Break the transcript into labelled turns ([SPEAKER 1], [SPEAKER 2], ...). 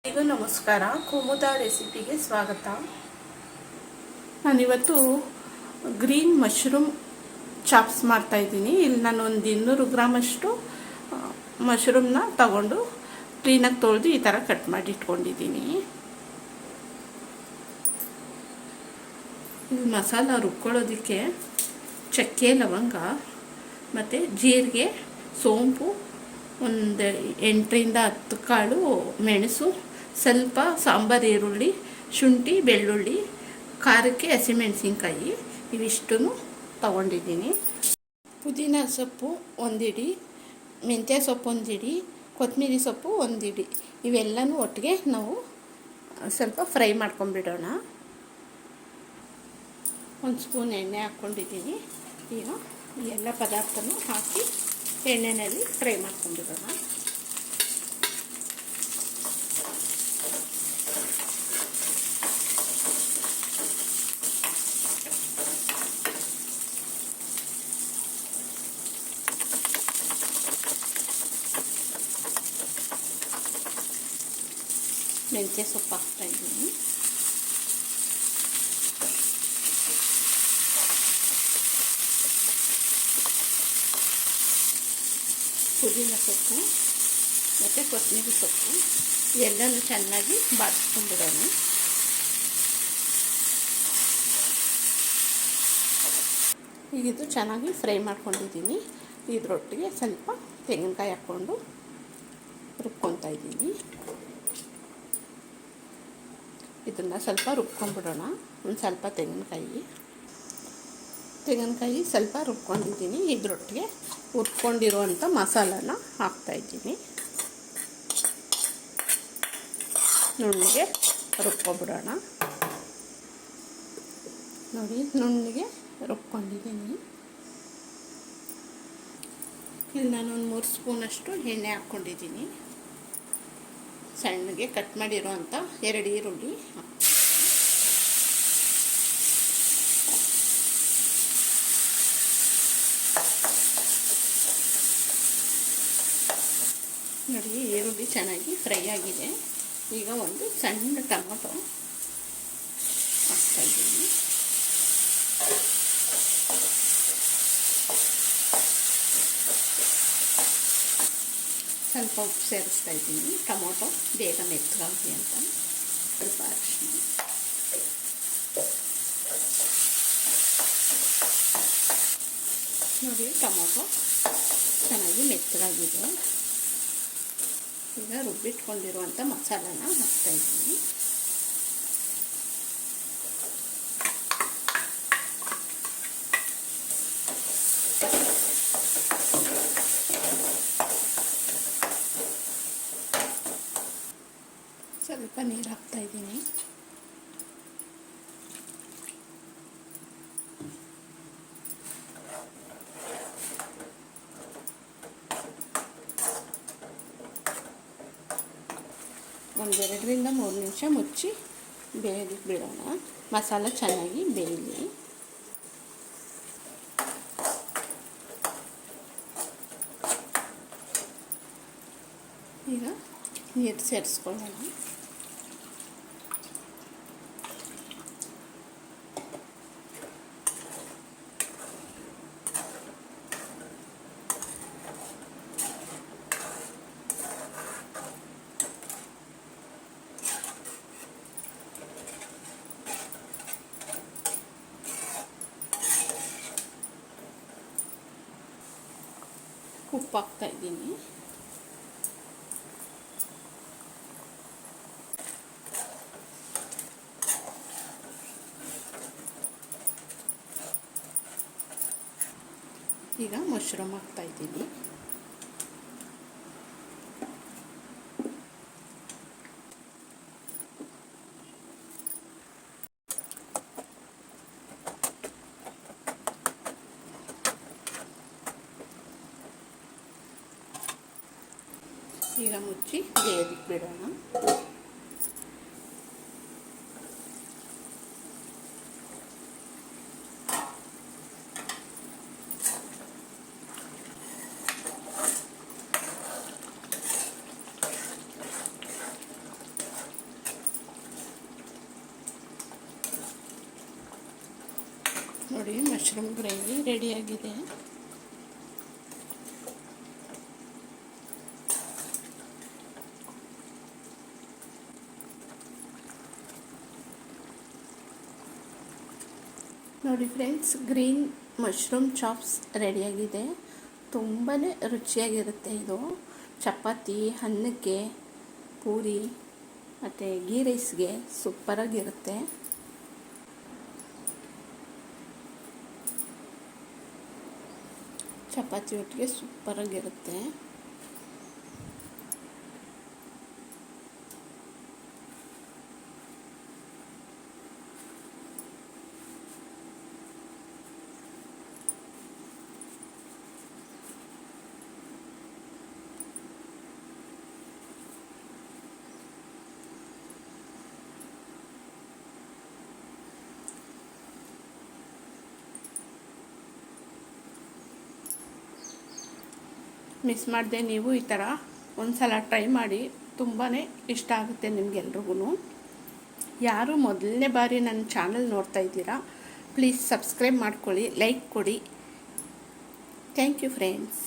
[SPEAKER 1] ಎಲ್ಲರಿಗೂ ನಮಸ್ಕಾರ. ಕುಮುದಾ ರೆಸಿಪಿಗೆ ಸ್ವಾಗತ. ನಾನಿವತ್ತು ಗ್ರೀನ್ ಮಶ್ರೂಮ್ ಚಾಪ್ಸ್ ಮಾಡ್ತಾಯಿದ್ದೀನಿ. ಇಲ್ಲಿ ನಾನು ಒಂದು 200 ಗ್ರಾಮಷ್ಟು ಮಶ್ರೂಮ್ನ ತಗೊಂಡು ಕ್ಲೀನಾಗಿ ತೊಳೆದು ಈ ಥರ ಕಟ್ ಮಾಡಿ ಇಟ್ಕೊಂಡಿದ್ದೀನಿ. ಮಸಾಲ ರುಬ್ಕೊಳ್ಳೋದಕ್ಕೆ ಚಕ್ಕೆ, ಲವಂಗ ಮತ್ತು ಜೀರಿಗೆ, ಸೋಂಪು, ಒಂದು 8ರಿಂದ 10 ಕಾಳು ಮೆಣಸು, ಸ್ವಲ್ಪ ಸಾಂಬಾರು ಈರುಳ್ಳಿ, ಶುಂಠಿ, ಬೆಳ್ಳುಳ್ಳಿ, ಖಾರಕ್ಕೆ ಹಸಿಮೆಣಸಿನ್ಕಾಯಿ ಇವಿಷ್ಟು ತಗೊಂಡಿದ್ದೀನಿ. ಪುದೀನ ಸೊಪ್ಪು ಒಂದಿಡಿ, ಮೆಂತ್ಯ ಸೊಪ್ಪು ಒಂದಿಡಿ, ಕೊತ್ತಂಬರಿ ಸೊಪ್ಪು ಒಂದಿಡಿ, ಇವೆಲ್ಲನೂ ಒಟ್ಟಿಗೆ ನಾವು ಸ್ವಲ್ಪ ಫ್ರೈ ಮಾಡ್ಕೊಂಬಿಡೋಣ. 1 ಸ್ಪೂನ್ ಎಣ್ಣೆ ಹಾಕ್ಕೊಂಡಿದ್ದೀನಿ. ಈಗ ಈ ಎಲ್ಲ ಪದಾರ್ಥನೂ ಹಾಕಿ ಎಣ್ಣೆಯಲ್ಲಿ ಫ್ರೈ ಮಾಡ್ಕೊಂಬಿಡೋಣ. ಮೆಂತ್ಯ ಸೊಪ್ಪು ಹಾಕ್ತಾಯಿದ್ದೀನಿ. ಪುದೀನ ಸೊಪ್ಪು ಮತ್ತು ಕೊತ್ತಂಬರಿ ಸೊಪ್ಪು ಎಲ್ಲನೂ ಚೆನ್ನಾಗಿ ಬಾಡಿಸ್ಕೊಂಡ್ಬಿಡೋಣ. ಈಗ ಇದು ಚೆನ್ನಾಗಿ ಫ್ರೈ ಮಾಡ್ಕೊಂಡಿದ್ದೀನಿ. ಇದರೊಟ್ಟಿಗೆ ಸ್ವಲ್ಪ ತೆಂಗಿನಕಾಯಿ ಹಾಕ್ಕೊಂಡು ರುಬ್ಕೊತಾ ಇದ್ದೀನಿ. ಇದನ್ನು ಸ್ವಲ್ಪ ರುಬ್ಕೊಂಡ್ಬಿಡೋಣ. ಒಂದು ಸ್ವಲ್ಪ ತೆಂಗಿನಕಾಯಿ ಸ್ವಲ್ಪ ರುಬ್ಕೊಂಡಿದ್ದೀನಿ. ಇದರೊಟ್ಟಿಗೆ ಹುರ್ಕೊಂಡಿರೋವಂಥ ಮಸಾಲನ ಹಾಕ್ತಾಯಿದ್ದೀನಿ. ನುಣ್ಣಗೆ ರುಬ್ಕೊಂಡ್ಬಿಡೋಣ. ನೋಡಿ, ನುಣ್ಣಗೆ ರುಬ್ಕೊಂಡಿದ್ದೀನಿ. ಇಲ್ಲಿ ನಾನೊಂದು 3 ಸ್ಪೂನಷ್ಟು ಎಣ್ಣೆ ಹಾಕ್ಕೊಂಡಿದ್ದೀನಿ. ಸಣ್ಣಗೆ ಕಟ್ ಮಾಡಿರೋವಂಥ 2 ಈರುಳ್ಳಿ ನೋಡಿ, ಈರುಳ್ಳಿ ಚೆನ್ನಾಗಿ ಫ್ರೈ ಆಗಿದೆ. ಈಗ ಒಂದು ಸಣ್ಣ ಟೊಮೊಟೊ ಹಾಕ್ತಾಯಿದ್ದೀನಿ. ಸ್ವಲ್ಪ ಉಪ್ಪು ಸೇರಿಸ್ತಾ ಇದ್ದೀನಿ, ಟೊಮೊಟೊ ಬೇಗ ಮೆತ್ತಗಾಗಲಿ ಅಂತ. ಸ್ವಲ್ಪ ಅರಿಶಿನ, ನೋಡಿ ಟೊಮೊಟೊ ಚೆನ್ನಾಗಿ ಮೆತ್ತಗಾಗಿದೆ. ಈಗ ರುಬ್ಬಿಟ್ಕೊಂಡಿರುವಂಥ ಮಸಾಲನ ಹಾಕ್ತಾಯಿದ್ದೀನಿ. ಸ್ವಲ್ಪ ನೀರು ಹಾಕ್ತಾಯಿದ್ದೀನಿ. ಒಂದು 2ರಿಂದ 3 ನಿಮಿಷ ಮುಚ್ಚಿ ಬೇಯಲಿಕ್ಕೆ ಬಿಡೋಣ. ಮಸಾಲ ಚೆನ್ನಾಗಿ ಬೇಯಲಿ. ಈಗ ನೀರು ಸೇರಿಸ್ಕೊಳ್ಳೋಣ. ಉಪ್ಪು ಹಾಕ್ತಾಯಿದ್ದೀನಿ. ಈಗ ಮಶ್ರೂಮ್ ಹಾಕ್ತಾಯಿದ್ದೀನಿ. ಈಗ ಮುಚ್ಚಿ ಬೇಯಲಿಕ್ಕೆ ಬಿಡೋಣ. ನೋಡಿ ಮಶ್ರೂಮ್ ಗ್ರೇವಿ ರೆಡಿಯಾಗಿದೆ. ನೋಡಿ ಫ್ರೆಂಡ್ಸ್, ಗ್ರೀನ್ ಮಶ್ರೂಮ್ ಚಾಪ್ಸ್ ರೆಡಿಯಾಗಿದೆ. ತುಂಬಾ ರುಚಿಯಾಗಿರುತ್ತೆ ಇದು. ಚಪಾತಿ, ಅನ್ನಕ್ಕೆ, ಪೂರಿ ಮತ್ತು ಗೀ ರೈಸ್ಗೆ ಸೂಪರಾಗಿರುತ್ತೆ. ಚಪಾತಿ ಒಟ್ಟಿಗೆ ಸೂಪರಾಗಿರುತ್ತೆ. ಮಿಸ್ ಮಾಡದೆ ನೀವು ಈ ಥರ ಒಂದು ಸಲ ಟ್ರೈ ಮಾಡಿ. ತುಂಬಾ ಇಷ್ಟ ಆಗುತ್ತೆ ನಿಮಗೆಲ್ರಿಗೂ. ಯಾರು ಮೊದಲನೇ ಬಾರಿ ನನ್ನ ಚಾನಲ್ ನೋಡ್ತಾ ಇದ್ದೀರಾ, ಪ್ಲೀಸ್ ಸಬ್ಸ್ಕ್ರೈಬ್ ಮಾಡ್ಕೊಳ್ಳಿ, ಲೈಕ್ ಕೊಡಿ. Thank you friends.